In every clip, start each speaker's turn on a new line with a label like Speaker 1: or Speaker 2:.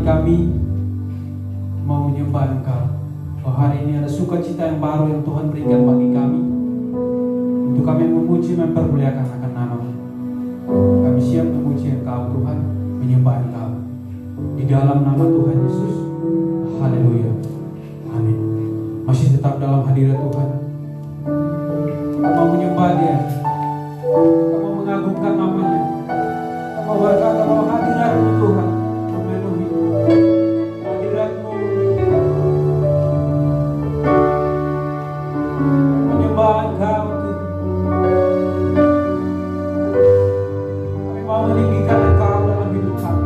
Speaker 1: Kami mau menyembah Engkau. Bahwa hari ini ada sukacita yang baru yang Tuhan berikan bagi kami, untuk kami memuji mempermuliakan akan nama-Mu. Kami siap memuji Engkau Tuhan, menyembah Engkau di dalam nama Tuhan Yesus. Haleluya. Amin. Masih tetap dalam hadirat Tuhan. Kita mau menyembah Dia, kita mau mengagungkan nama-Nya, kita mau berkata bahwa hadirat-Mu Tuhan memenuhi hadirat-Mu, menyembah Engkau Tuhan. Kami mau meninggikan Engkau dalam hidup kami.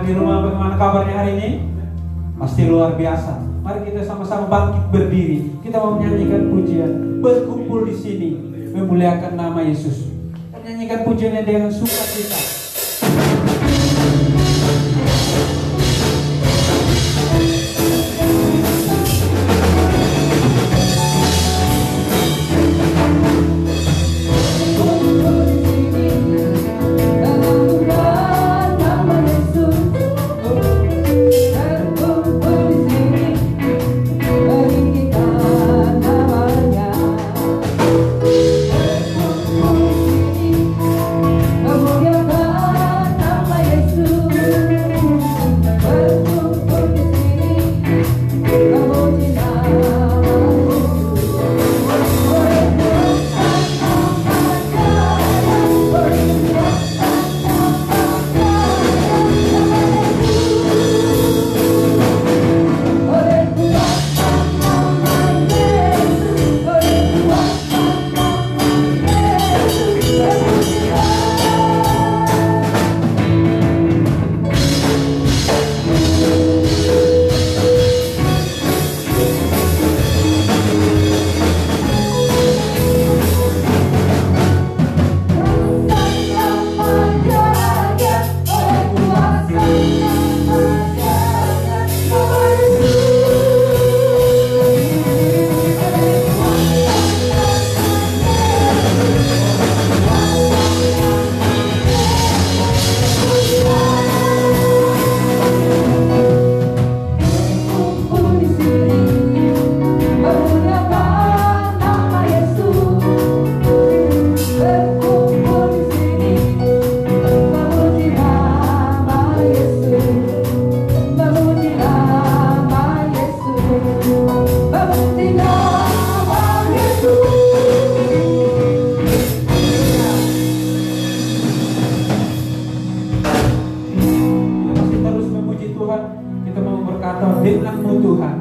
Speaker 1: di rumah, bagaimana kabarnya hari ini? Pasti luar biasa. Mari kita sama-sama bangkit berdiri. Kita mau menyanyikan pujian, berkumpul di sini memuliakan nama Yesus. Kita menyanyikan pujiannya dengan sukacita. Denganmu Tuhan.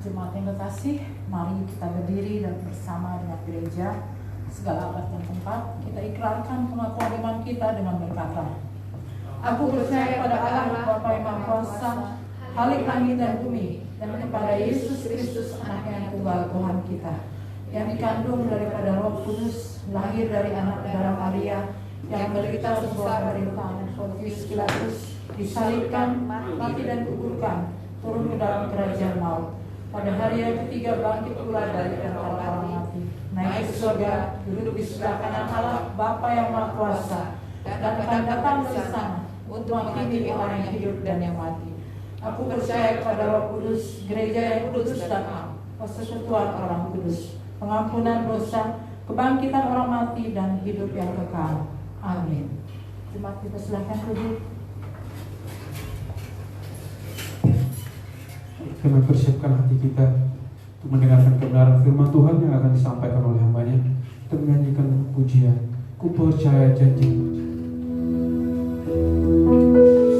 Speaker 2: Jemaat yang kekasih, mari kita berdiri dan bersama dengan gereja segala alat dan tempat kita ikrarkan pengakuan iman kita dengan berkata, Aku percaya pada Allah Bapa yang Maha Kuasa, Khalik langit dan bumi, dan kepada Yesus Kristus Anaknya yang tunggal Tuhan kita, yang dikandung daripada Roh Kudus, lahir dari anak darah Maria, yang menderita sebuah penderitaan Pontius Pilatus, disalibkan, mati dan kuburkan, turun ke dalam kerajaan maut. Pada hari yang ketiga bangkit pula dari antara orang mati, naik ke surga, duduk di sebelah kanan Allah Bapa yang Maha Kuasa, dan akan datang dari sana untuk menghakimi orang yang hidup dan yang mati. Aku percaya kepada Roh Kudus, gereja yang kudus dan am, persekutuan orang kudus, pengampunan dosa, kebangkitan orang mati dan hidup yang kekal. Amin. Jemaat kita silakan duduk.
Speaker 1: Kami persiapkan hati kita untuk mendengarkan kebenaran firman Tuhan yang akan disampaikan oleh hambanya. Kita menyanyikan pujian, Ku percaya janji-Mu.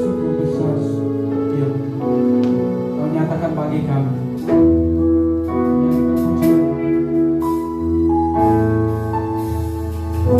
Speaker 1: Sungguh besar Dia, Kau nyatakan bagi kami. Menyanyikan pujian.
Speaker 3: Ku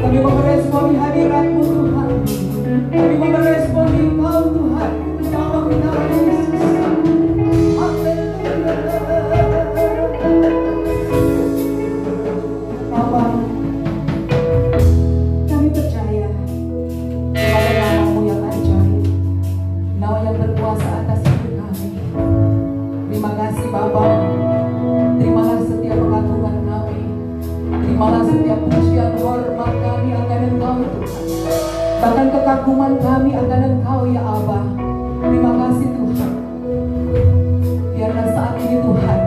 Speaker 3: Kami mau meresponi hadirat-Mu Tuhan. Kami mau meresponi Engkau Tuhan. Dalam nama Yesus. Haleluya. Bapa, kami percaya kepada nama-Mu yang ajaib, nama yang berkuasa atas hidup kami. Terima kasih Bapa. Terimalah setiap pengagungan kami. Terimalah setiap pujian hormat kami akan Engkau Tuhan. Bahkan kekaguman kami akan Engkau ya Abah. Terima kasih Tuhan. Biarlah saat ini Tuhan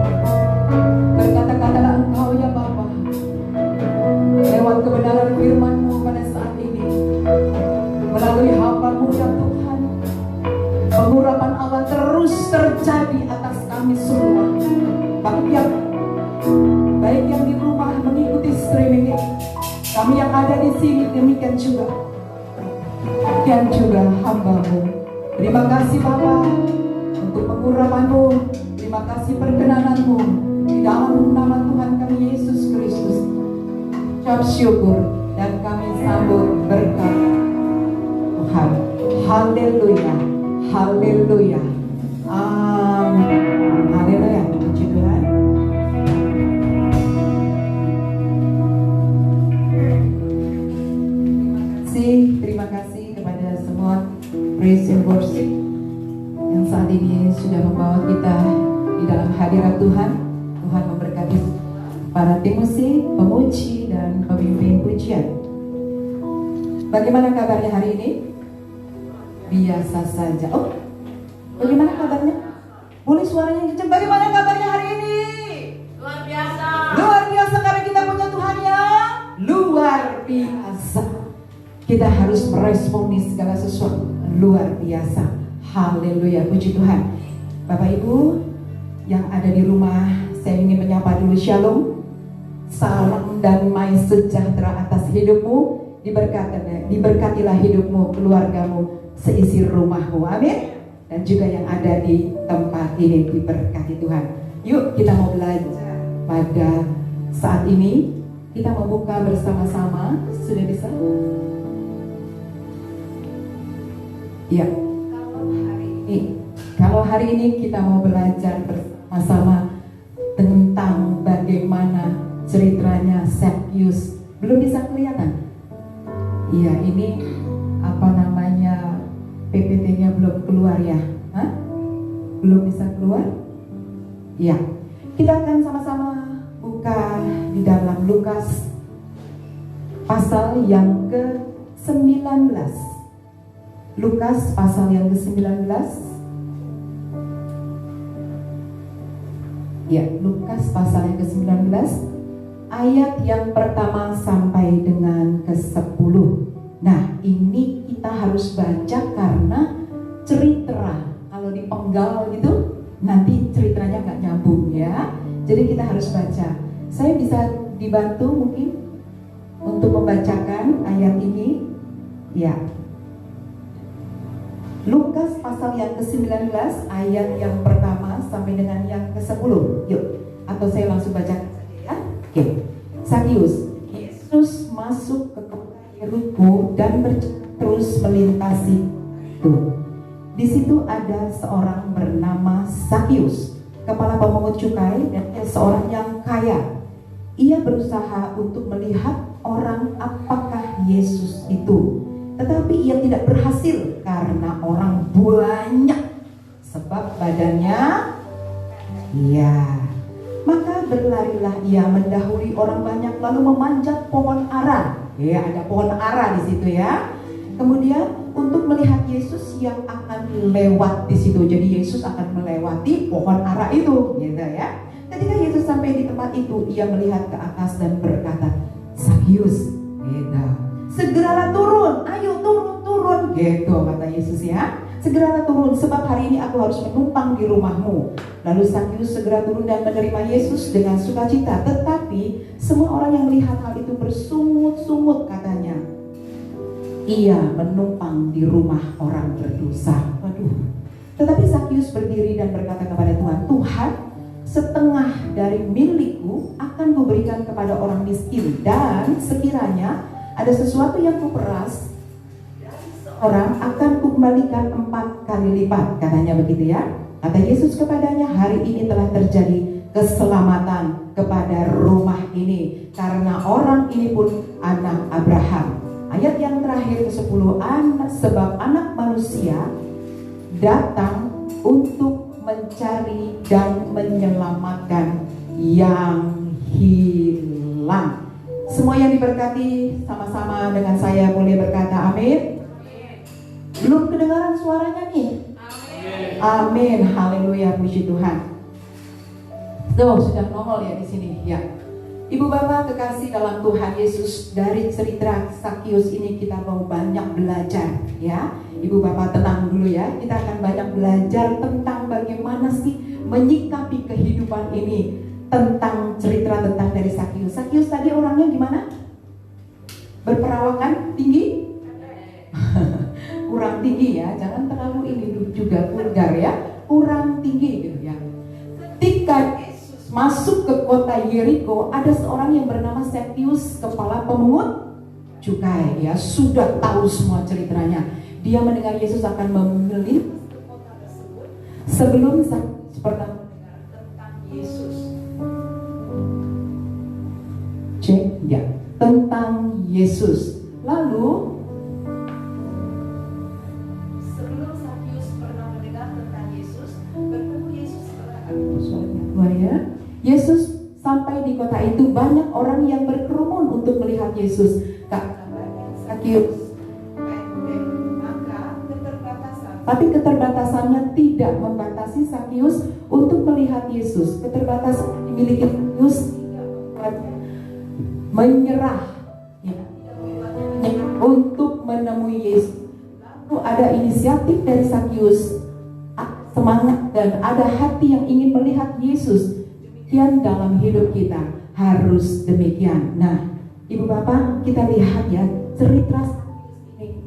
Speaker 3: berkata-katalah Engkau ya Bapa lewat kebenaran firman-Mu pada saat ini. Melalui hamba-Mu ya Tuhan, pengurapan Allah terus terjadi atas kami semua. Baik yang di rumah mengikuti streaming ini, kami yang ada di sini demikian juga. Dan juga hamba-Mu. Terima kasih Bapa untuk pengurapan-Mu. Terima kasih perkenanan-Mu di dalam nama Tuhan kami Yesus Kristus. Ucap syukur dan kami sambut berkat Tuhan. Haleluya. Haleluya. Amin. Haleluya. Puji Tuhan. Terima kasih kepada semua praise and worship yang saat ini sudah membawa kita di dalam hadirat Tuhan. Tuhan memberkati para tim musik, pemuji dan pemimpin pujian. Bagaimana kabarnya hari ini? Biasa saja. Oh, bagaimana kabarnya? Boleh suaranya kencang. Bagaimana kabarnya hari ini?
Speaker 2: Luar biasa.
Speaker 3: Luar biasa karena kita punya Tuhan yang luar biasa. Kita harus meresponi segala sesuatu luar biasa. Haleluya, puji Tuhan. Bapak Ibu yang ada di rumah, saya ingin menyapa dulu shalom. Salam damai sejahtera atas hidupmu. Diberkatilah hidupmu, keluargamu, seisi rumahmu. Amin. Dan juga yang ada di tempat ini diberkati Tuhan. Yuk kita mau belajar pada saat ini. Kita mau buka bersama-sama. Sudah bisa? Ya, kalau hari ini kita mau belajar bersama-sama tentang bagaimana ceritanya Zacchaeus. Belum bisa kelihatan? Iya, ini apa namanya, PPT-nya belum keluar ya? Hah? Belum bisa keluar? Ya, kita akan sama-sama buka di dalam Lukas pasal yang ke-19. Lukas pasal yang ke-19. Ya, Lukas pasal yang ke-19 ayat yang pertama sampai dengan ke-10. Nah, ini kita harus baca karena cerita kalau dipenggal gitu nanti ceritanya nggak nyambung ya. Jadi kita harus baca. Saya bisa dibantu mungkin untuk membacakan ayat ini. Ya. Lukas pasal yang ke-19 ayat yang pertama sampai dengan yang ke-10. Yuk, atau saya langsung baca ya. Oke. Zacchaeus, Yesus masuk ke kota Yeriko dan terus melintasi itu. Di situ ada seorang bernama Zacchaeus, kepala pemungut cukai dan seorang yang kaya. Ia berusaha untuk melihat orang apakah Yesus itu. Tetapi ia tidak berhasil karena orang banyak, sebab badannya ya. Maka berlarilah ia mendahului orang banyak lalu memanjat pohon ara. Ya, ada pohon ara di situ ya. Kemudian untuk melihat Yesus yang akan lewat di situ. Jadi Yesus akan melewati pohon ara itu, gitu ya. Ketika Yesus sampai di tempat itu, ia melihat ke atas dan berkata, Zacchaeus, gitu. Segeralah turun, ayo turun, gitu kata Yesus ya. Segeralah turun, sebab hari ini aku harus menumpang di rumahmu. Lalu Zacchaeus segera turun dan menerima Yesus dengan sukacita. Tetapi semua orang yang melihat hal itu bersungut-sungut katanya, ia menumpang di rumah orang berdosa. Waduh. Tetapi Zacchaeus berdiri dan berkata kepada Tuhan, Tuhan, setengah dari milikku akan memberikan kepada orang miskin. Dan sekiranya ada sesuatu yang kuperas, orang akan kukembalikan 4 kali lipat, katanya begitu ya. Kata Yesus kepadanya, hari ini telah terjadi keselamatan kepada rumah ini, karena orang ini pun anak Abraham. Ayat yang terakhir ke-10, sebab anak manusia datang untuk mencari dan menyelamatkan yang hilang. Semua yang diberkati sama-sama dengan saya boleh berkata amin. Belum kedengaran suaranya nih? Amin. Haleluya, puji Tuhan. Tuh, sudah nongol ya di sini ya. Ibu bapak kekasih dalam Tuhan Yesus, dari cerita Sakius ini kita mau banyak belajar ya. Ibu bapak tenang dulu ya. Kita akan banyak belajar tentang bagaimana sih menyikapi kehidupan ini, tentang cerita tentang dari Sakius. Sakius tadi orangnya gimana? Berperawakan tinggi? Kurang tinggi ya, jangan terlalu ini juga vulgar ya. Kurang tinggi gitu ya. Ketika Yesus masuk ke kota Yeriko, ada seorang yang bernama Sakius, kepala pemungut cukai. Ya, sudah tahu semua ceritanya. Dia mendengar Yesus akan memelintas ke kota tersebut. Sebelum Sakius pernah mendengar tentang Yesus. Cek ya, tentang Yesus. Lalu sebelum Sakius pernah mendengar tentang Yesus, bertemu Yesus Yesus sampai di kota itu, banyak orang yang berkerumun untuk melihat Yesus. Sakius tapi keterbatasannya tidak membatasi Sakius untuk melihat Yesus. Keterbatasan yang dimiliki Sakius menyerah ya, untuk menemui Yesus. Lalu ada inisiatif dari Sakius, semangat dan ada hati yang ingin melihat Yesus. Demikian dalam hidup kita harus demikian. Nah, ibu bapak, kita lihat ya cerita Sakius ini.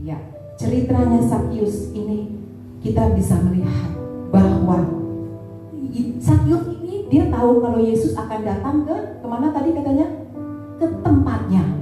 Speaker 3: Ya, ceritanya Sakius ini kita bisa melihat bahwa Sakius ini dia tahu kalau Yesus akan datang ke kemana tadi katanya? Ke tempatnya.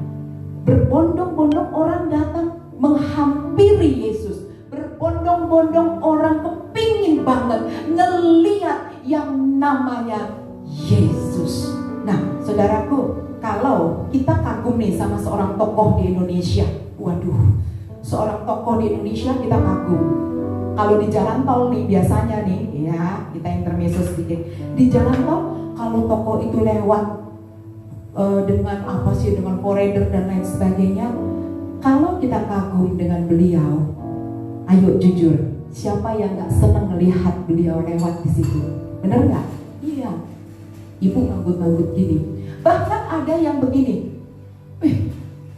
Speaker 3: Berbondong-bondong orang datang menghampiri Yesus. Berbondong-bondong orang kepingin banget ngeliat yang namanya Yesus. Nah, saudaraku, kalau kita kagum nih sama seorang tokoh di Indonesia, waduh, seorang tokoh di Indonesia kita kagum. Kalau di jalan tol nih biasanya nih, ya kita intermezzo sedikit. Di jalan tol, kalau tokoh itu lewat dengan apa sih, dengan forader dan lain sebagainya, kalau kita kagum dengan beliau, ayo jujur, siapa yang gak senang melihat beliau lewat di situ? Bener gak? Iya. Ibu nganggut-nganggut gini. Bahkan ada yang begini,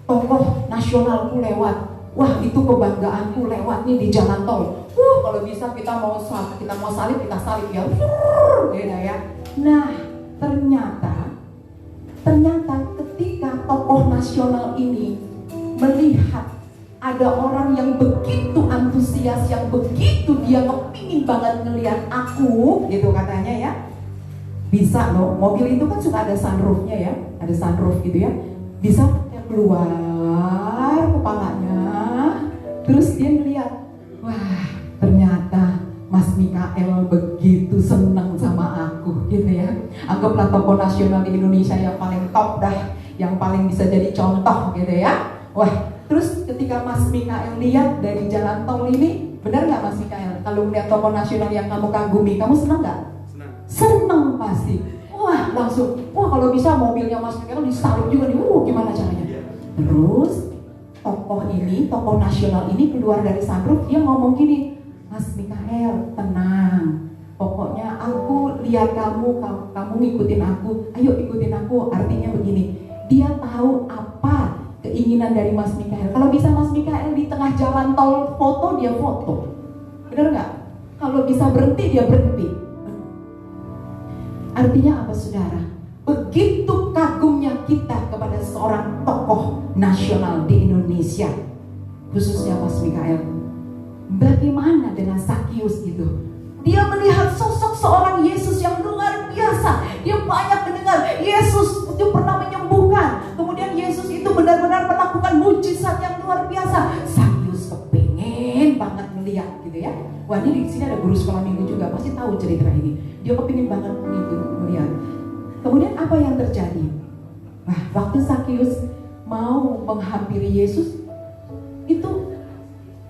Speaker 3: tokoh nasionalku lewat, wah itu kebanggaanku lewat nih di jalan tol. Kalau bisa kita mau salib kita salib ya, beda ya. Nah, ternyata ketika tokoh nasional ini melihat ada orang yang begitu antusias, yang begitu dia kepingin banget ngelihat aku, gitu katanya ya. Bisa loh, mobil itu kan suka ada sunroofnya ya, ada sunroof gitu ya. Bisa keluar kepalanya, terus dia ngeliat, wah ternyata Mas Mikael begitu senang sama aku gitu ya. Anggaplah tokoh nasional di Indonesia yang paling top dah, yang paling bisa jadi contoh gitu ya. Wah, terus ketika Mas Mikael lihat dari jalan tol ini, benar nggak Mas Mikael? Kalau melihat tokoh nasional yang kamu kagumi, kamu senang nggak? Senang pasti. Wah langsung, wah kalau bisa mobilnya Mas Mikael disalib juga nih, gimana caranya? Terus tokoh nasional ini keluar dari sunroof, dia ngomong gini, Mas Mikael tenang, pokoknya aku lihat kamu ngikutin aku, ayo ikutin aku. Artinya begini, dia tahu apa keinginan dari Mas Mikael. Kalau bisa Mas Mikael di tengah jalan tol foto, dia foto, bener nggak? Kalau bisa berhenti, dia berhenti. Artinya apa saudara? Begitu kagumnya kita kepada seorang tokoh nasional di Indonesia, khususnya Mas Mikael. Bagaimana dengan Sakius gitu? Dia melihat luar biasa. Sakyus kepengen banget melihat gitu ya. Wah, ini di sini ada guru sekolah minggu juga, pasti tahu cerita ini. Dia kepingin banget gitu melihat. Kemudian apa yang terjadi? Wah, waktu Sakyus mau menghampiri Yesus itu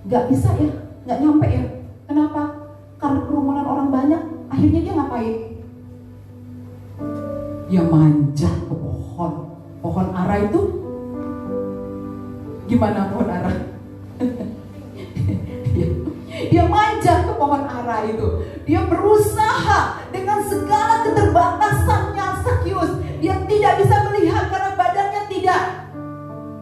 Speaker 3: nggak bisa ya, nggak nyampe ya. Kenapa? Karena kerumunan orang banyak. Akhirnya dia ngapain? Dia manjat ke pohon ara itu. Gimana pohon ara? Dia manjat ke pohon ara itu. Dia berusaha dengan segala keterbatasannya Sakyus. Dia tidak bisa melihat karena badannya tidak.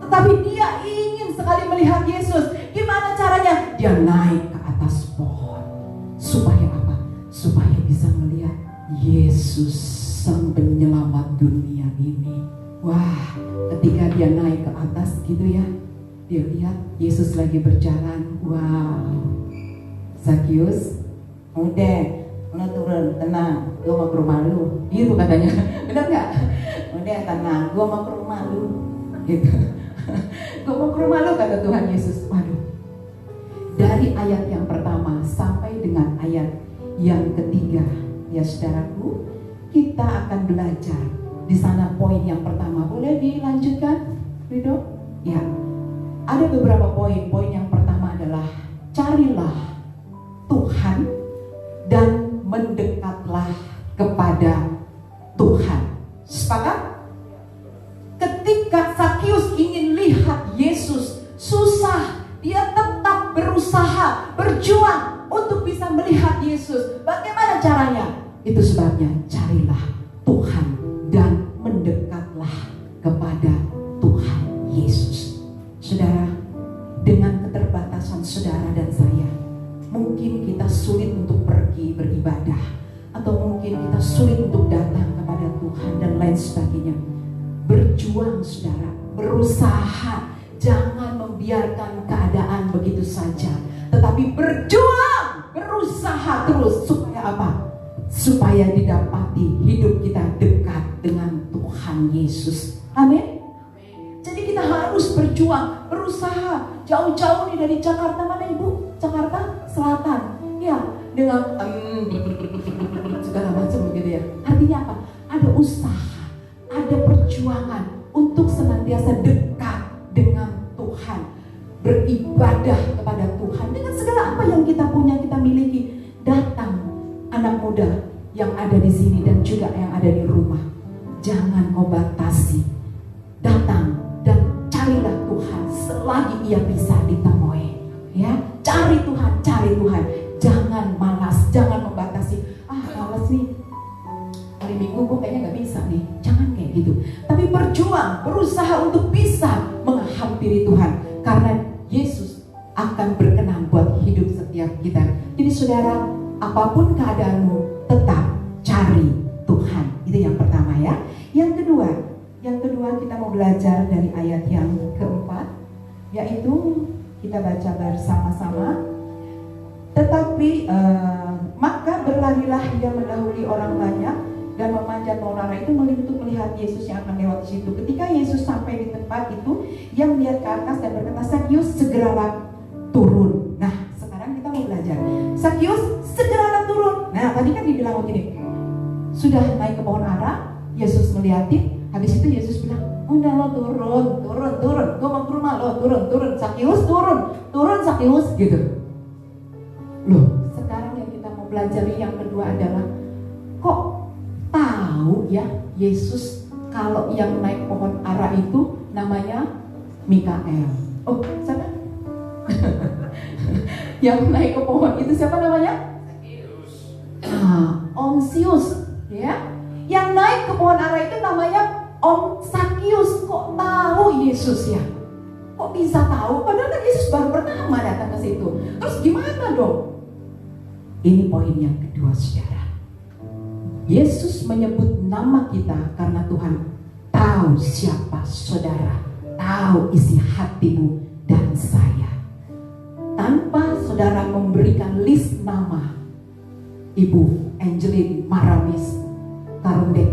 Speaker 3: Tetapi dia ingin sekali melihat Yesus. Gimana caranya? Dia naik ke atas pohon. Supaya apa? Supaya bisa melihat Yesus sang penyelamat dunia ini. Wah, ketika dia naik ke atas gitu ya, dia lihat Yesus lagi berjalan. Wow, Sakyus, udah, lo turun, tenang, gue mau ke rumah lu. Gitu katanya, benar nggak? Udah tenang, gue mau ke rumah lu. Gitu, gue mau ke rumah lu kata Tuhan Yesus. Waduh, dari ayat yang pertama sampai dengan ayat yang ketiga, ya saudaraku, kita akan belajar di sana. Poin yang pertama, boleh dilanjutkan, Rido? Ya, ada beberapa poin. Poin yang pertama adalah carilah Tuhan dan mendekatlah kepada Tuhan. Sepakat? Ketika Sakyus ingin lihat Yesus, susah. Dia tetap berusaha, berjuang untuk bisa melihat Yesus. Bagaimana caranya? Itu sebabnya carilah Tuhan dan mendekatlah kepada Tuhan Yesus. Saudara, dengan keterbatasan saudara dan saya, mungkin kita sulit untuk pergi beribadah, atau mungkin kita sulit untuk datang kepada Tuhan dan lain sebagainya. Berjuang saudara, berusaha, jangan membiarkan keadaan begitu saja, tetapi berjuang, berusaha terus. Supaya apa? Supaya didapati hidup kita dekat dengan Tuhan Yesus. Amin. Jadi kita harus berjuang, berusaha. Jauh-jauh nih dari Jakarta, mana ibu? Jakarta Selatan. Ya, dengan segala macam begitu ya. Artinya apa? Ada usaha, ada perjuangan untuk senantiasa dekat dengan Tuhan, beribadah kepada Tuhan dengan segala apa yang kita punya, kita miliki. Datang anak muda yang ada di sini dan juga yang ada di rumah, jangan kau batasi. Datang dan carilah Tuhan selagi ia bisa ditemui. Ya, cari Tuhan, cari Tuhan. Jangan malas, jangan membatasi. Malas nih, hari Minggu gue kayaknya gak bisa nih. Jangan kayak gitu. Tapi berjuang, berusaha untuk bisa menghampiri Tuhan, karena Yesus akan berkenan buat hidup setiap kita. Jadi saudara, apapun keadaanmu, tetap cari Tuhan. Itu yang pertama ya. Yang kedua kita mau belajar dari ayat yang keempat, yaitu kita baca bersama-sama. Tetapi maka berlarilah ia mendahului orang banyak dan memanjat pohon ara itu untuk melihat Yesus yang akan lewat di situ. Ketika Yesus sampai di tempat itu, ia melihat ke atas dan berkata, Sakyus, segeralah turun. Nah, sekarang kita mau belajar. Sakyus, segeralah turun. Nah, tadi kan dibilang begini, sudah naik ke pohon ara, Yesus melihatin. Habis itu Yesus bilang, udah lo turun. Gue mau ke rumah lo, turun. Sakyus, turun Sakyus, gitu. Loh, sekarang yang kita mau belajar yang kedua adalah, kok tahu ya Yesus kalau yang naik pohon ara itu namanya Mikael? Oh, siapa? Yang naik ke pohon itu siapa namanya? Om Sius, ya. Yang naik ke pohon ara itu namanya Om Sakyus. Kok tahu Yesus ya? Kok bisa tahu? Padahal kan Yesus baru pertama datang ke situ. Terus gimana dong? Ini poin yang kedua, saudara. Yesus menyebut nama kita karena Tuhan tahu siapa saudara, tahu isi hatimu dan saya. Tanpa saudara memberikan list nama, Ibu Angelin Maramis Karundek,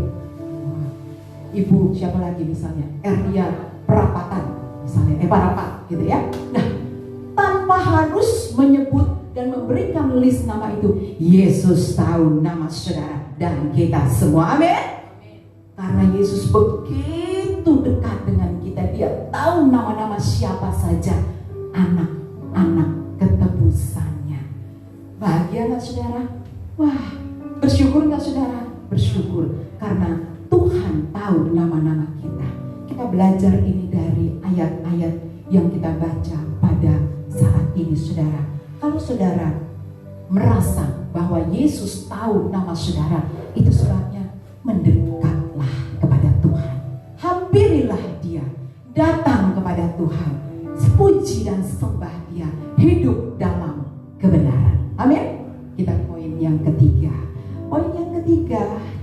Speaker 3: Ibu siapa lagi misalnya, Erdia Perapatan misalnya, para gitu ya. Nah, tanpa harus menyebut dan memberikan list nama itu, Yesus tahu nama saudara dan kita semua. Amin. Karena Yesus begitu dekat dengan kita, Dia tahu nama-nama siapa saja anak-anak ketebusannya. Bahagia gak saudara? Wah, bersyukur gak saudara? Bersyukur karena Tuhan tahu nama-nama kita. Kita belajar ini dari ayat-ayat yang kita baca pada saat ini saudara. Kalau saudara merasa bahwa Yesus tahu nama saudara, itu sebabnya mendekatlah kepada Tuhan. Hampirilah Dia, datang kepada Tuhan, puji dan sembah Dia, hidup dalam kebenaran. Amin. Kita poin yang ketiga. Poin yang ketiga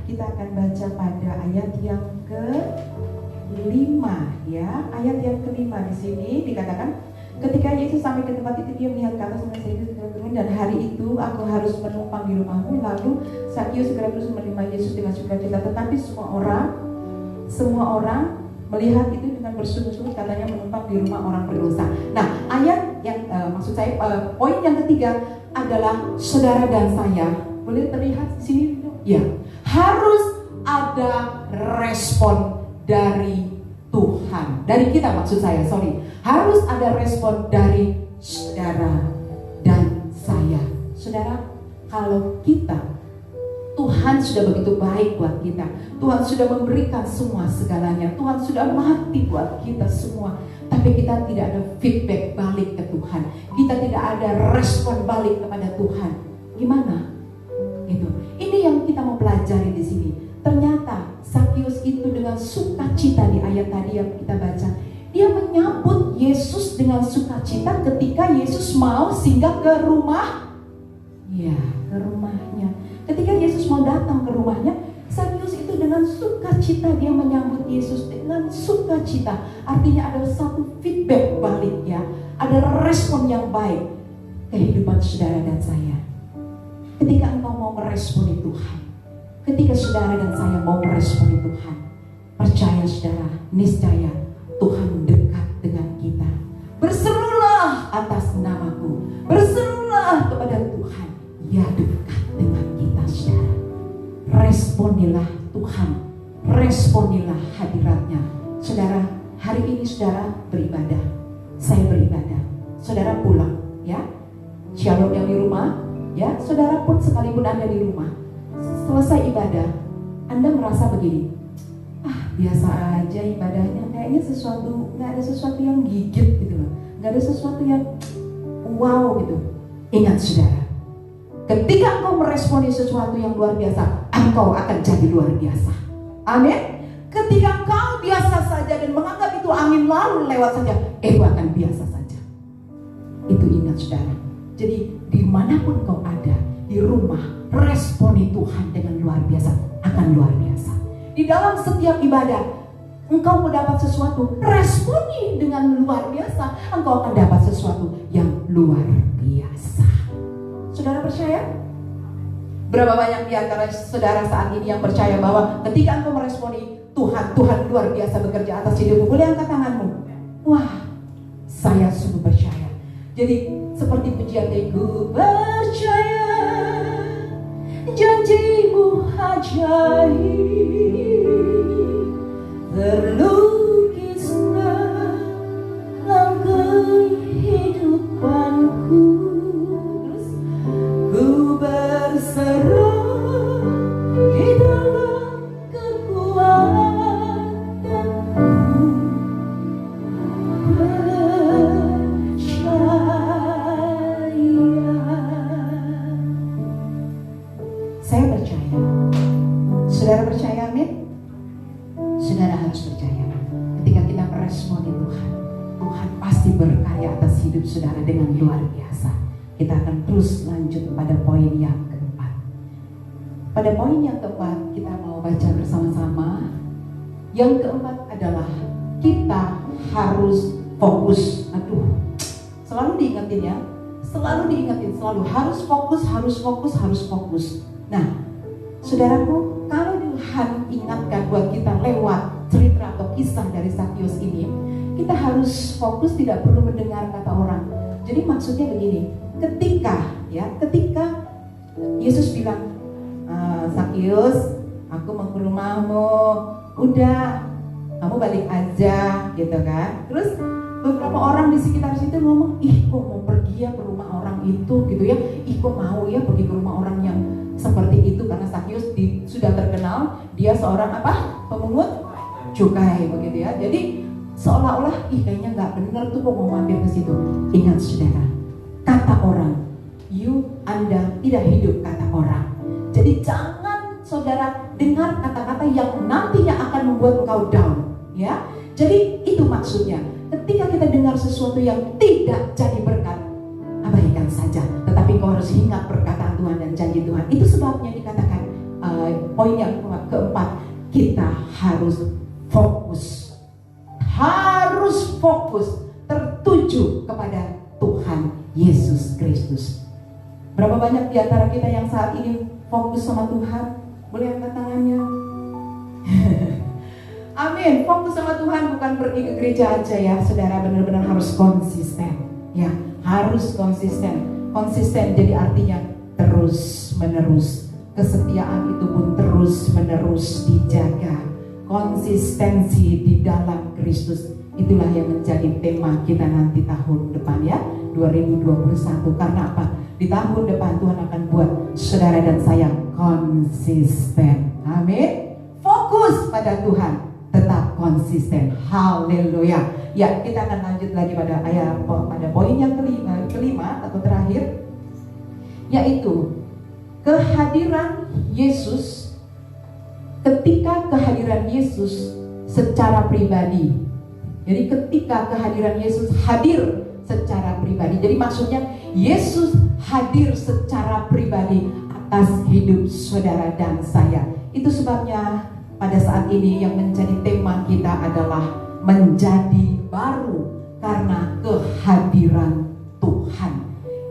Speaker 3: kita akan baca pada ayat yang ke-5 ya. Ayat yang ke-5 di sini dikatakan, ketika Yesus sampai ke tempat itu, Dia melihat ke atas dan segera turun, dan hari itu aku harus menumpang di rumahmu. Lalu Sakius segera terus menerima Yesus dengan sukacita. Tetapi semua orang melihat itu dengan bersungut-sungut, katanya menumpang di rumah orang berdosa. Nah, ayat yang maksud saya poin yang ketiga adalah saudara dan saya. Boleh terlihat di sini? Ya, harus ada respon dari Tuhan, dari kita maksud saya, harus ada respon dari saudara dan saya. Saudara, kalau Tuhan sudah begitu baik buat kita, Tuhan sudah memberikan semua segalanya, Tuhan sudah mati buat kita semua, tapi kita tidak ada feedback balik ke Tuhan, kita tidak ada respon balik kepada Tuhan. Gimana? Gitu. Ini yang kita mau pelajari di sini. Ternyata Sakius itu dengan sukacita, di ayat tadi yang kita baca, dia menyambut Yesus dengan sukacita ketika Yesus mau singgah ke rumah, ya, ke rumahnya. Ketika Yesus mau datang ke rumahnya, Sakius itu dengan sukacita dia menyambut Yesus dengan sukacita. Artinya ada satu feedback balik ya, ada respon yang baik kehidupan saudara dan saya. Ketika engkau mau meresponi Tuhan, ketika saudara dan saya mau meresponi Tuhan, percaya saudara, niscaya Tuhan dekat dengan kita. Berserulah atas namaku, berserulah kepada Tuhan, ya dekat dengan kita saudara. Responilah Tuhan, responilah hadiratnya. Saudara, hari ini saudara beribadah, saya beribadah, saudara pulang ya, shalom yang di rumah ya, saudara pun sekalipun Anda di rumah, selesai ibadah, Anda merasa begini, biasa aja ibadahnya, kayaknya nggak ada sesuatu yang gigit gitu loh, nggak ada sesuatu yang wow gitu. Ingat saudara, ketika engkau meresponi sesuatu yang luar biasa, engkau akan jadi luar biasa. Amin. Ketika engkau biasa saja dan menganggap itu angin lalu lewat saja, itu akan biasa saja. Itu ingat saudara. Jadi dimanapun kau ada, di rumah, responi Tuhan dengan luar biasa, akan luar biasa. Di dalam setiap ibadah, engkau mau dapat sesuatu, responi dengan luar biasa, engkau akan dapat sesuatu yang luar biasa. Saudara percaya? Berapa banyak di antara saudara saat ini yang percaya bahwa ketika engkau meresponi Tuhan, Tuhan luar biasa bekerja atas hidupmu? Boleh angkat tanganmu. Wah, saya sungguh percaya. Jadi seperti pujian ku percaya janjimu ajaib, terlukis dalam kehidupanku. Terus ku berserah di dalam kekuatanmu, saya percaya. Saudara percaya, amin? Saudara harus percaya. Ketika kita meresponi Tuhan, Tuhan pasti berkarya atas hidup saudara dengan luar biasa. Kita akan terus lanjut pada poin yang keempat. Pada poin yang keempat kita mau baca bersama-sama. Yang keempat adalah kita harus fokus. Selalu diingetin ya, selalu harus fokus. Nah, saudaraku, kalau Tuhan ingatkan buat kita lewat cerita atau kisah dari Sakius ini, kita harus fokus, tidak perlu mendengar kata orang. Jadi maksudnya begini, ketika Yesus bilang, Sakius, aku mau ke rumahmu, udah kamu balik aja, gitu kan. Terus beberapa orang di sekitar situ ngomong, ih kok mau pergi ya ke rumah orang itu, gitu ya. Ih kok mau ya pergi ke rumah orang yang seperti itu, karena Sakius sudah terkenal dia seorang apa? Pemungut cukai, begitu ya. Jadi seolah-olah kayaknya nggak benar tuh kok mau mampir ke situ. Ingat saudara, kata orang, Anda tidak hidup kata orang. Jadi jangan saudara dengar kata-kata yang nantinya akan membuat engkau down, ya. Jadi itu maksudnya. Ketika kita dengar sesuatu yang tidak jadi berkat, abaikan saja. Tetapi kau harus ingat perkataan Tuhan dan janji Tuhan. Itu sebabnya dikatakan poin yang keempat, kita harus fokus. Harus fokus tertuju kepada Tuhan Yesus Kristus. Berapa banyak di antara kita yang saat ini fokus sama Tuhan? Boleh angkat tangannya? Amin. Fokus sama Tuhan bukan pergi ke gereja aja ya, saudara, benar-benar harus konsisten. Ya, harus konsisten. Konsisten jadi artinya terus menerus. Kesetiaan itu pun terus menerus dijaga. Konsistensi di dalam Kristus, itulah yang menjadi tema kita nanti tahun depan ya, 2021. Karena apa? Di tahun depan Tuhan akan buat saudara dan saya konsisten. Amin. Fokus pada Tuhan, tetap konsisten. Haleluya. Ya, kita akan lanjut lagi pada poin yang kelima atau terakhir, yaitu kehadiran Yesus. Ketika kehadiran Yesus secara pribadi. Jadi ketika kehadiran Yesus hadir secara pribadi. Jadi maksudnya Yesus hadir secara pribadi atas hidup saudara dan saya. Itu sebabnya pada saat ini yang menjadi tema kita adalah menjadi baru karena kehadiran Tuhan.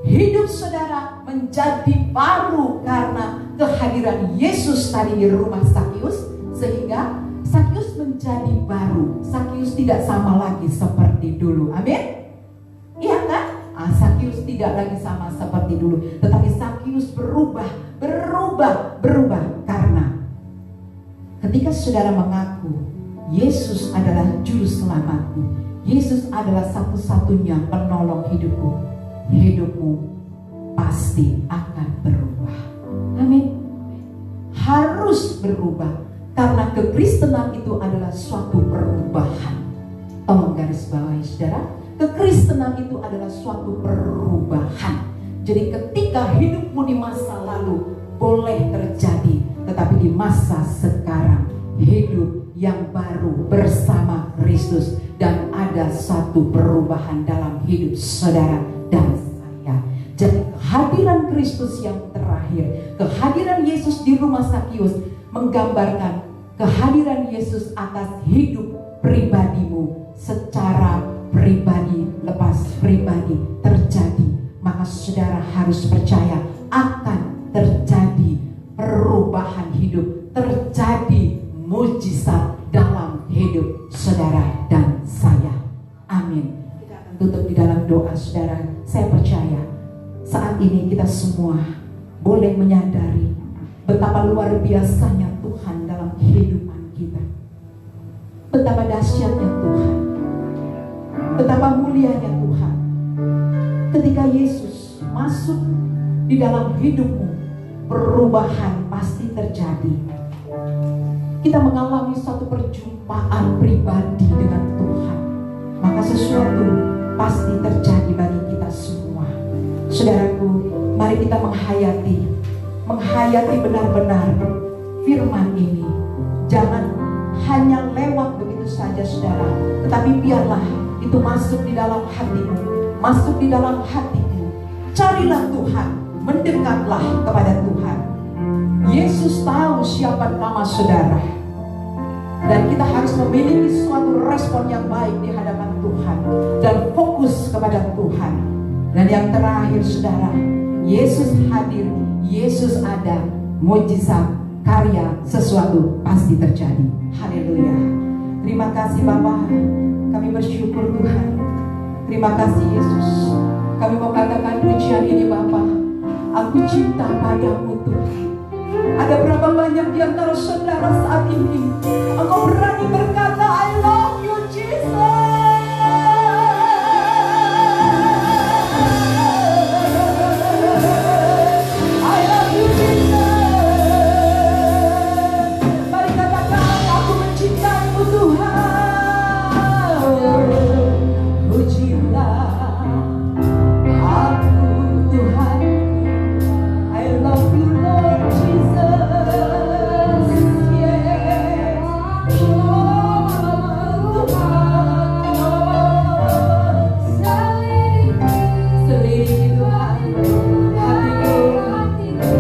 Speaker 3: Hidup saudara menjadi baru karena kehadiran Yesus tadi di rumah Sakius, sehingga Sakius menjadi baru. Sakius tidak sama lagi seperti dulu. Amin. Iya kan? Sakius tidak lagi sama seperti dulu, tetapi Sakius berubah karena ketika saudara mengaku Yesus adalah juru selamatku, Yesus adalah satu-satunya penolong hidupku, hidupmu pasti akan berubah. Amin. Harus berubah karena kekristenan itu adalah suatu perubahan. Tolong garis bawahi saudara, kekristenan itu adalah suatu perubahan. Jadi ketika hidupmu di masa lalu boleh terjadi, tetapi di masa sekarang hidup yang baru bersama Kristus, dan ada satu perubahan dalam hidup saudara dan saya. Jadi kehadiran Kristus yang terakhir, kehadiran Yesus di rumah Sakius menggambarkan kehadiran Yesus atas hidup pribadimu secara pribadi, lepas pribadi terjadi. Maka saudara harus percaya akan terjadi perubahan hidup, terjadi mujizat dalam hidup saudara dan saya. Amin. Kita akan tutup di dalam doa saudara. Saya percaya saat ini kita semua boleh menyadari betapa luar biasanya Tuhan dalam kehidupan kita. Betapa dahsyatnya Tuhan, betapa mulianya Tuhan. Ketika Yesus masuk di dalam hidupmu, perubahan pasti terjadi. Kita mengalami suatu perjumpaan pribadi dengan Tuhan, maka sesuatu pasti terjadi bagi kita semua. Saudaraku, mari kita menghayati benar-benar firman ini. Jangan hanya lewat begitu saja saudara, tetapi biarlah itu masuk di dalam hatimu, masuk di dalam hatiku. Carilah Tuhan, mendekatlah kepada Tuhan. Yesus tahu siapa nama saudara, dan kita harus memiliki suatu respon yang baik di hadapan Tuhan dan fokus kepada Tuhan. Dan yang terakhir saudara, Yesus hadir, Yesus ada, mujizat, karya, sesuatu pasti terjadi. Haleluya. Terima kasih Bapa. Kami bersyukur Tuhan. Terima kasih Yesus. Kami mau katakan pujian ini Bapa. Aku cinta padamu Tuhan. Ada berapa banyak di antara saudara saat ini engkau berani berkata I love you Jesus. I love you Jesus. Mari katakan aku mencintaimu Tuhan. Pujilah aku Tuhan. I love you Lord Jesus. Yeah. Selidiki Tuhan hatiku,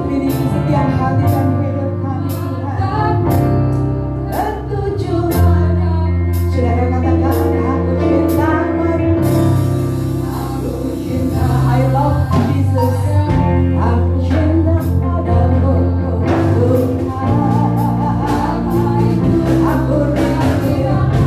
Speaker 3: selidiki setiap hati dan hidup kami Tuhan. Bertujuan saudara katakan aku cinta padamu. Aku cinta I love Jesus. Aku cinta padamu Tuhan. Aku rindu hadiratmu.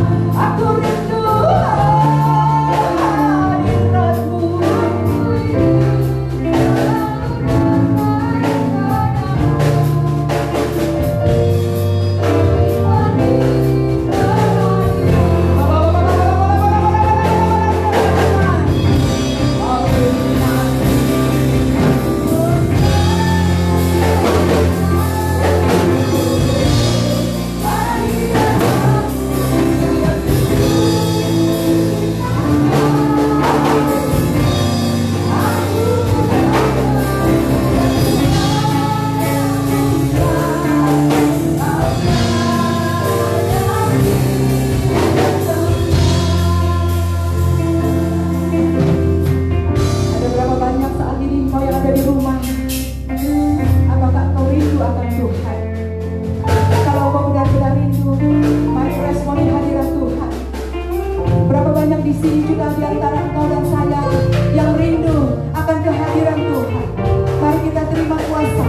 Speaker 3: Ada berapa banyak saat ini engkau yang ada di rumah? Apakah engkau rindu akan Tuhan? Kalau engkau benar-benar rindu, mari responi hadirat Tuhan. Berapa banyak di sini juga di antara engkau dan saya yang rindu akan kehadiran Tuhan. Mari kita terima kuasa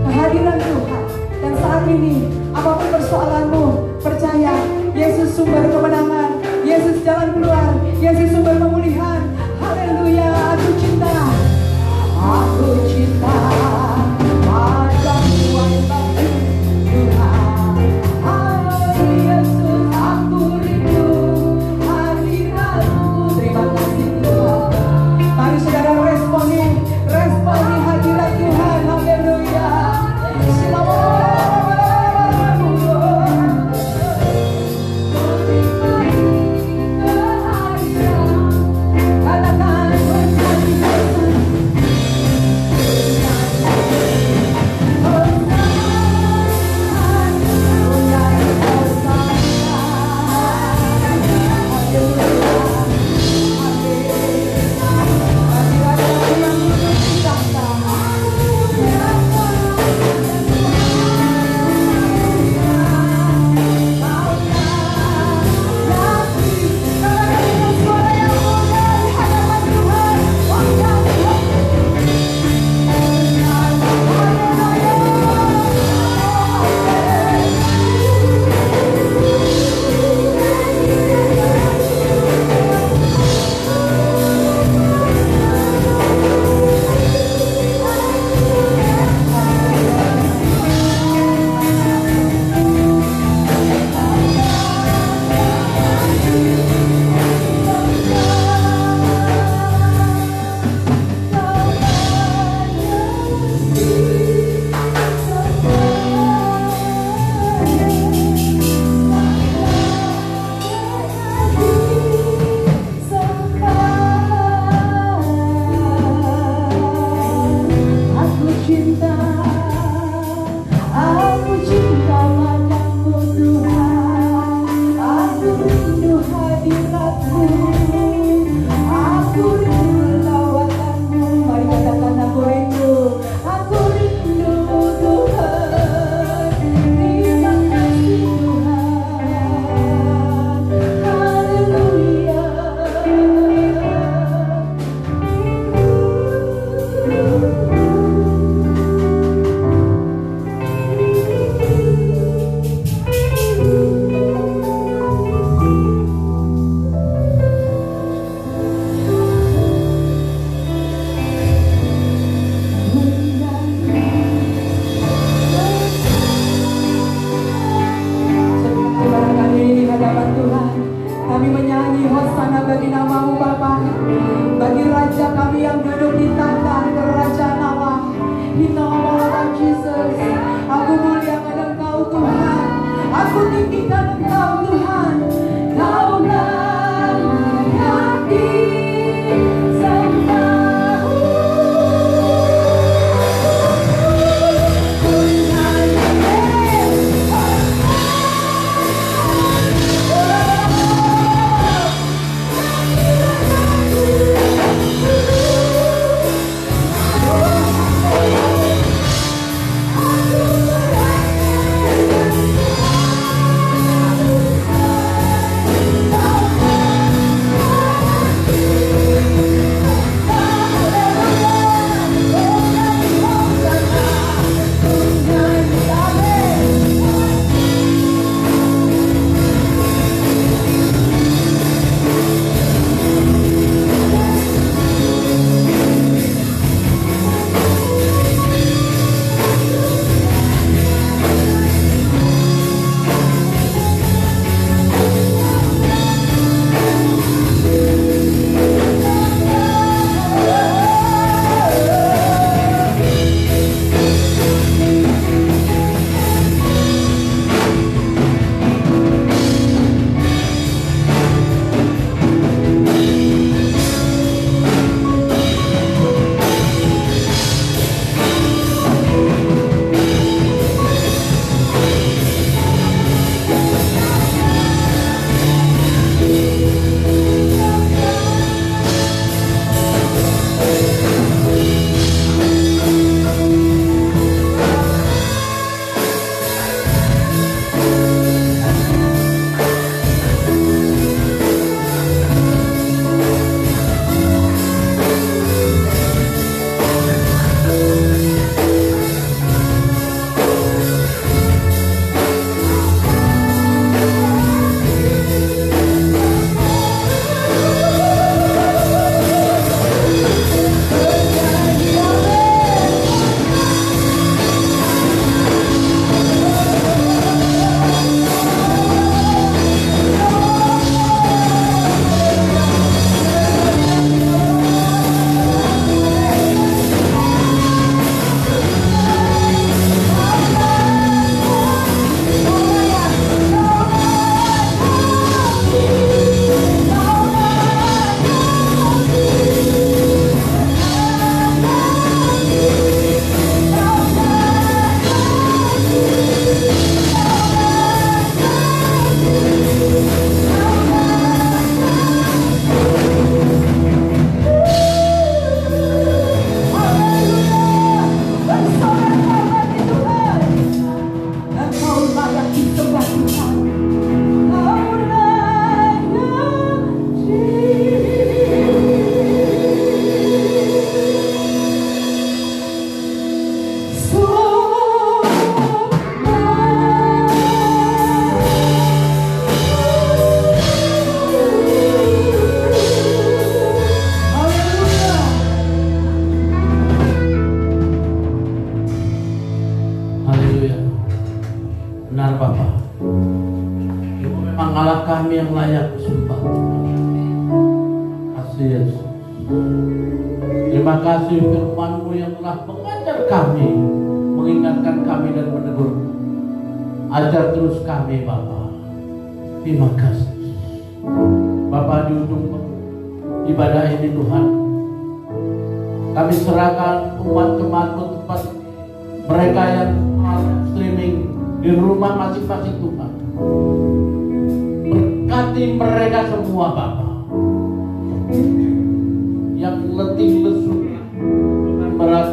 Speaker 3: kehadiran Tuhan. Dan saat ini, apapun persoalanmu, percaya Yesus sumber kemenangan, Yesus jalan keluar, Yesus sumber pemulihan. Haleluya, aku cinta padamu, I love you, Tuhan. Yesus, aku rindu hadiratmu. Terima kasih Tuhan. Mari saudara responi hadirat Tuhan. Haleluya. Katakan meninggikan Engkau Tuhan. Kaulah kami sembah.
Speaker 4: kami yang layak disembah. Kasih Yesus. Terima kasih firman-Mu yang telah mengajar kami, mengingatkan kami dan menegur. Ajar terus kami Bapa. Terima kasih Bapa. Di ujung ibadah ini Tuhan, kami serahkan umat jemaat-Mu tempat mereka yang streaming di rumah masing-masing Tuhan. Berkati mereka semua Bapa, yang letih lesu dengan berat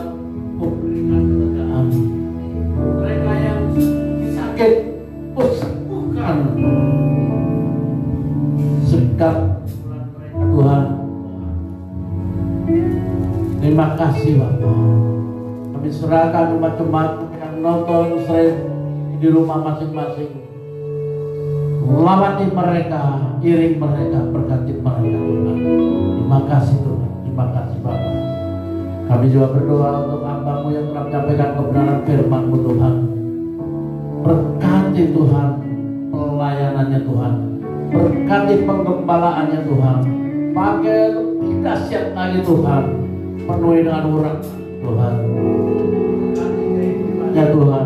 Speaker 4: memberikan ketegaan. Mereka yang sakit sembuhkan. Segap mereka Tuhan. Terima kasih Bapa. Kami serahkan umat jemaat yang nonton stream di rumah masing-masing. Melamati mereka, iring mereka, berkati mereka Tuhan. Terima kasih Tuhan, terima kasih Bapa. Kami juga berdoa untuk hamba-Mu yang telah menyampaikan kebenaran firman-Mu Tuhan. Berkati Tuhan pelayanannya Tuhan, berkati penggembalaannya Tuhan. Pakai lebih dahsyat lagi Tuhan, penuhi dengan urang Tuhan. Berkati kehidupannya Tuhan,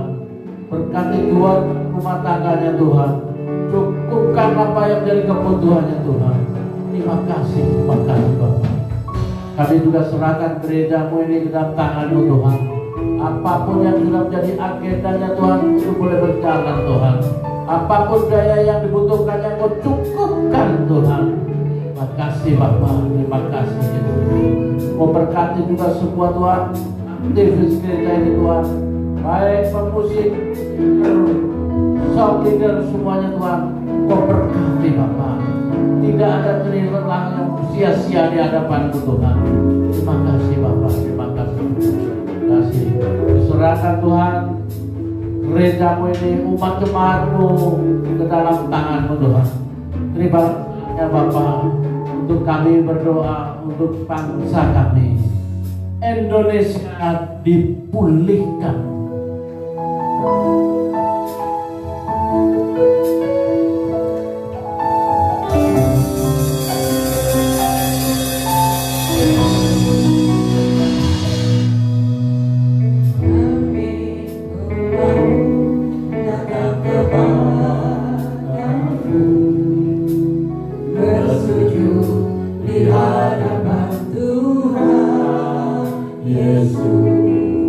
Speaker 4: berkati keluarga rumah tangganya Tuhan. Tentukan apa yang jadi kebutuhannya Tuhan. Terima kasih Bapak. Kami juga serahkan gerejamu ini ke dalam tangan-Mu Tuhan. Apapun yang sudah menjadi agendanya Tuhan, itu boleh berjalan Tuhan. Apapun daya yang dibutuhkan, yang Kau cukupkan Tuhan. Terima kasih Bapak, terima kasih Yesus. Kau berkati juga semua Tuhan, aktivis gereja ini Tuhan, baik pemusik, sound leader semuanya Tuhan. Kau berkati Bapak. Tidak ada seni lelah yang sia-sia di hadapan-Mu Tuhan. Terima kasih Bapak, terima kasih. Terima kasih. Diserahkan Tuhan gerejamu ini, umat jemaat-Mu ke dalam tangan-Mu Tuhan. Terima kasih Bapak. Untuk kami berdoa untuk bangsa kami, Indonesia dipulihkan.
Speaker 5: Yesus,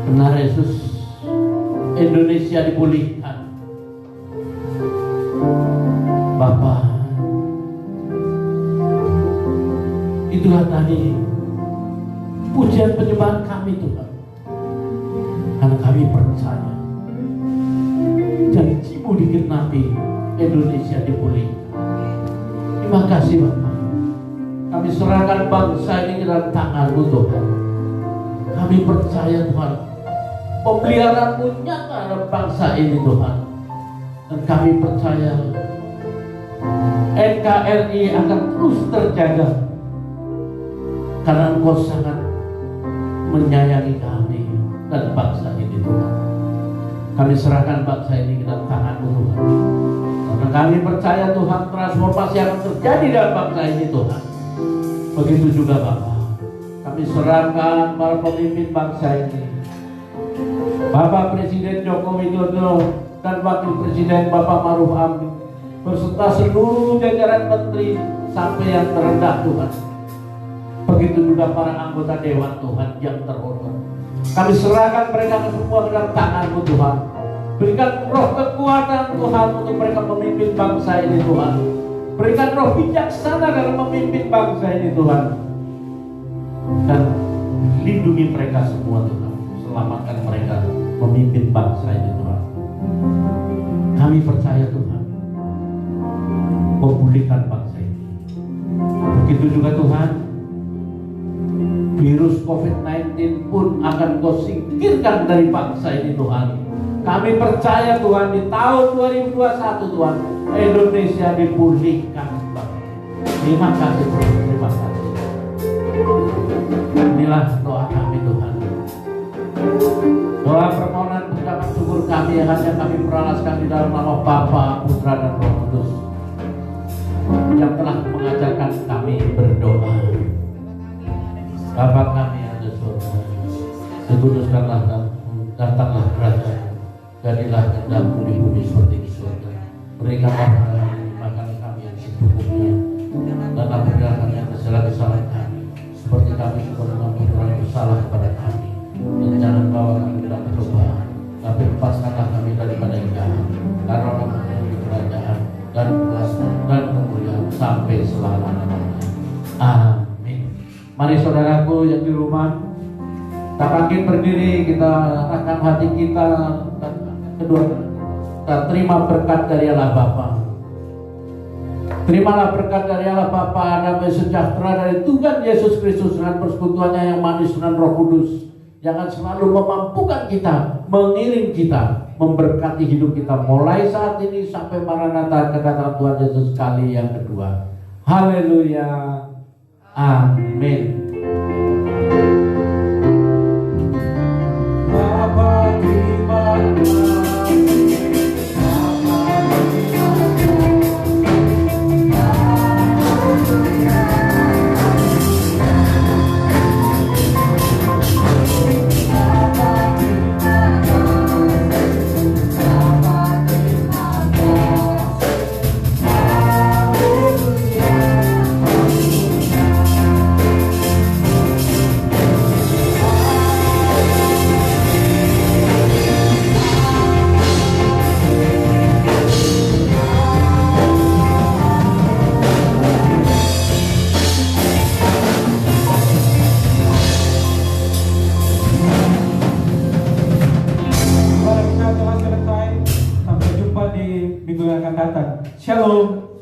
Speaker 4: Benar Yesus, Indonesia dipulihkan. Bapa, itulah tadi pujian penyembahan kami Tuhan, karena kami percaya janji-Mu digenapi, Indonesia dipulihkan. Terima kasih Bapa. Kami serahkan bangsa ini ke dalam tangan-Mu Tuhan. Kami percaya Tuhan, pemeliharaan-Mu nyata dalam bangsa ini Tuhan. Dan kami percaya NKRI akan terus terjaga, karena Engkau sangat menyayangi kami dan bangsa ini Tuhan. Kami serahkan bangsa ini ke dalam tangan-Mu Tuhan. Karena kami percaya Tuhan, transformasi akan terjadi dalam bangsa ini Tuhan. Begitu juga Bapak, kami serahkan para pemimpin bangsa ini, Bapak Presiden Joko Widodo dan Wakil Presiden Bapak Maruf Amin, beserta seluruh jajaran menteri sampai yang terendah Tuhan. Begitu juga para anggota Dewan Tuhan yang terhormat. Kami serahkan mereka semua ke dalam tangan-Mu Tuhan. Berikan roh kekuatan Tuhan untuk mereka memimpin bangsa ini Tuhan. Berikan roh bijaksana dalam memimpin bangsa ini Tuhan. Dan lindungi mereka semua Tuhan. Selamatkan mereka memimpin bangsa ini Tuhan. Kami percaya Tuhan, memulihkan bangsa ini. Begitu juga Tuhan, virus COVID-19 pun akan Kau singkirkan dari bangsa ini Tuhan. Kami percaya Tuhan, di tahun 2021 Tuhan, Indonesia dipulihkan. Terima kasih Tuhan, terima kasih. Inilah doa kami Tuhan. Doa permohonan ucapan syukur kami yang hanya kami peralaskan di dalam nama Bapa, Putra dan Roh Kudus yang telah mengajarkan kami berdoa. Bapa kami yang ada di surga, dikuduskanlah datanglah kerajaan, jadilah kehendak-Mu di bumi seperti di surga. Berikanlah kami makan kami yang secukupnya, dan ampunilah kami yang kesalahan kami, seperti kami juga mengampuni orang yang bersalah kepada kami. Dan jangan bawa kami ke dalam pencobaan, tapi lepaskanlah kami daripada yang jahat. Karena Allah memiliki kerajaan dan kuasa dan kemuliaan sampai selama-lamanya. Amin. Mari saudaraku yang di rumah, kita bangkit berdiri, kita arahkan hati kita, dan kedua kita terima berkat dari Allah Bapa. Terimalah berkat dari Allah Bapa, damai sejahtera dari Tuhan Yesus Kristus dengan persekutuannya yang manis dengan Roh Kudus, yang akan selalu memampukan kita, mengiring kita, memberkati hidup kita mulai saat ini sampai Maranatha, kedatangan Tuhan Yesus kali yang kedua. Haleluya. Amin.
Speaker 1: Bapa terima kasih. Minggu yang akan datang. Shalom.